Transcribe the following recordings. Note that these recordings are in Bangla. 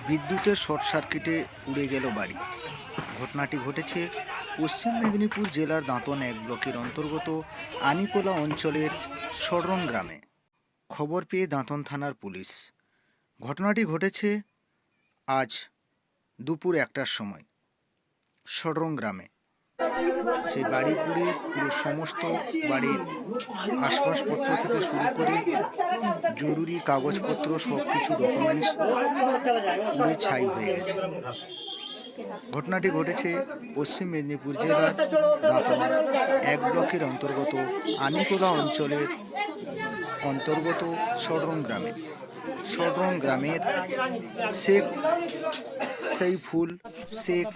বিদ্যুতের শর্ট সার্কিটে পুড়ে গেল বাড়ি। ঘটনাটি ঘটেছে পশ্চিম মেদিনীপুর জেলার দাঁতন 1 ব্লকের অন্তর্গত আনিকোলা অঞ্চলের সডরং গ্রামে। খবর পেয়ে দাঁতন থানার পুলিশ। ঘটনাটি ঘটেছে আজ দুপুর 1টার সময় সডরং গ্রামে। সেই বাড়ি পুড়ে পুরো সমস্ত বাড়ির আসবাবপত্র থেকে শুরু করে জরুরি কাগজপত্র সব কিছু ডকুমেন্টস পুড়ে ছাই হয়ে গেছে। ঘটনাটি ঘটেছে পশ্চিম মেদিনীপুর জেলার দাঁতন 1 ব্লকের অন্তর্গত আনিকোলা অঞ্চলের অন্তর্গত সডরং গ্রামে। সডরং গ্রামের শেখ সৈফুল, শেখ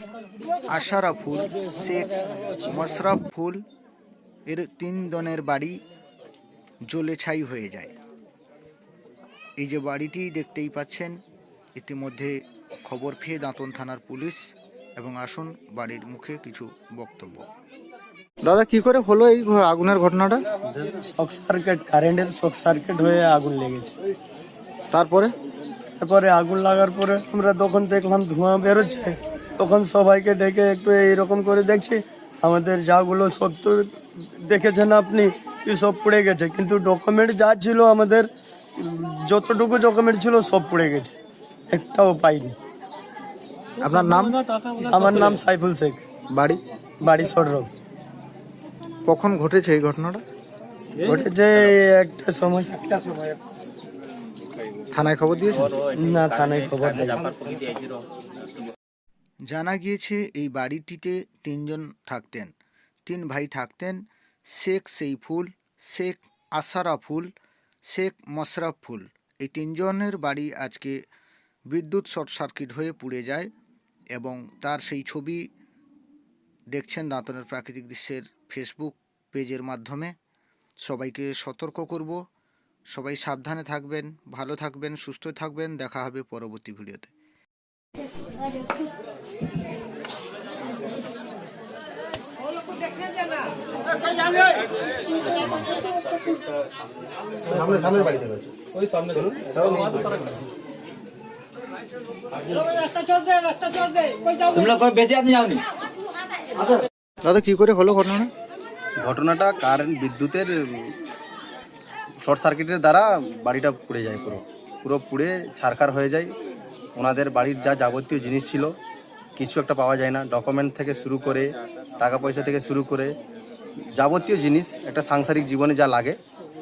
আশরাফুল, শেখ মশরফুল এর 3 জনের বাড়ি জ্বলে ছাই হয়ে যায়। এই যে বাড়িটি দেখতেই পাচ্ছেন, ইতিমধ্যে খবর পেয়ে দাঁতন থানার পুলিশ এবং আসুন বাড়ির মুখে কিছু বক্তব্য। দাদা, কি করে হলো এই আগুনের ঘটনাটা? শর্ট সার্কিট, কারেন্টের শর্ট সার্কিট হয়ে আগুন লেগেছে। তারপরে আগুন লাগার পরে আমরা তখন দেখলাম ধোঁয়া বেরোচ্ছে, তখন সবাইকে ডেকে একটু এইরকম করে দেখছি, আমাদের যাগুলো সত্য দেখেছেন আপনি কি সব পুড়ে গেছে, কিন্তু ডকুমেন্ট যা ছিল আমাদের যতটুকু ডকুমেন্ট ছিল সব পুড়ে গেছে, একটাও পাইনি। আপনার নাম? আমার নাম সাইফুল শেখ, বাড়ি সডরং। কখন ঘটেছে এই ঘটনাটা? ঘটেছে একটা সময়। থানায় খবর দিয়েছে? না, থানায় খবর দেয়। জানা গিয়েছে এই বাড়িটিতে 3 জন থাকতেন, 3 ভাই থাকতেন। শেখ সৈফুল, শেখ আশরাফুল, শেখ মশরফুল, এই 3 জনের বাড়ি আজকে বিদ্যুৎ শর্ট সার্কিট হয়ে পুড়ে যায় এবং তার সেই ছবি দেখছেন দাঁতনের প্রাকৃতিক দৃশ্যের ফেসবুক পেজের মাধ্যমে। সবাইকে সতর্ক করব, সবাই সাবধানে থাকবেন, ভালো থাকবেন, সুস্থ থাকবেন। দেখা হবে পরবর্তী ভিডিওতে। দাদা, কি করে হলো ঘটনাটা কারেন্ট বিদ্যুতের শর্ট সার্কিটের দ্বারা বাড়িটা পুড়ে যায়, পুরো পুড়ে ছারখার হয়ে যায়। ওনাদের বাড়ির যা যাবতীয় জিনিস ছিল কিছু একটা পাওয়া যায় না, ডকুমেন্ট থেকে শুরু করে টাকা পয়সা থেকে শুরু করে যাবতীয় জিনিস, একটা সাংসারিক জীবনে যা লাগে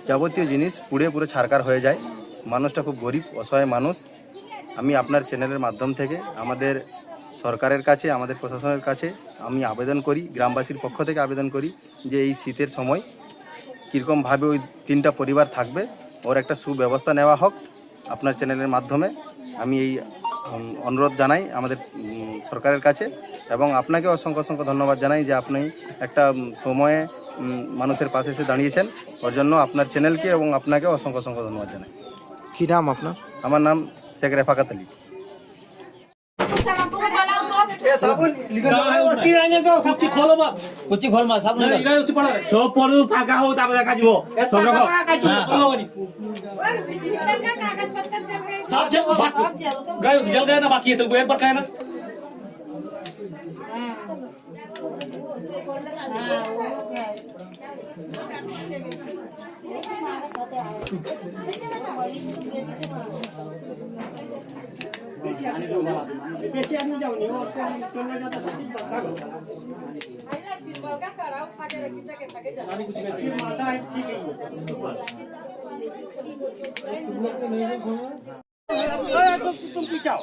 যাবতীয় জিনিস পুড়ে পুরো ছারখার হয়ে যায়। মানুষটা খুব গরিব অসহায় মানুষ। আমি আপনার চ্যানেলের মাধ্যম থেকে আমাদের সরকারের কাছে, আমাদের প্রশাসনের কাছে আমি আবেদন করি, গ্রামবাসীর পক্ষ থেকে আবেদন করি যে এই শীতের সময় কীরকমভাবে ওই 3টা পরিবার থাকবে ওর একটা সুব্যবস্থা নেওয়া হোক। আপনার চ্যানেলের মাধ্যমে আমি এই অনুরোধ জানাই আমাদের সরকারের কাছে, এবং আপনাকে অসংখ্য অসংখ্য ধন্যবাদ জানাই যে আপনি একটা সময়ে মানুষের পাশে এসে দাঁড়িয়েছেন। ওর জন্য আপনার চ্যানেলকে এবং আপনাকে অসংখ্য অসংখ্য ধন্যবাদ জানাই। কি নাম আপনার? আমার নাম শেখ রেফাকাত আলী। जल गया ना, बाकी है तेरे को एक बार कहना। तुम पीछाओ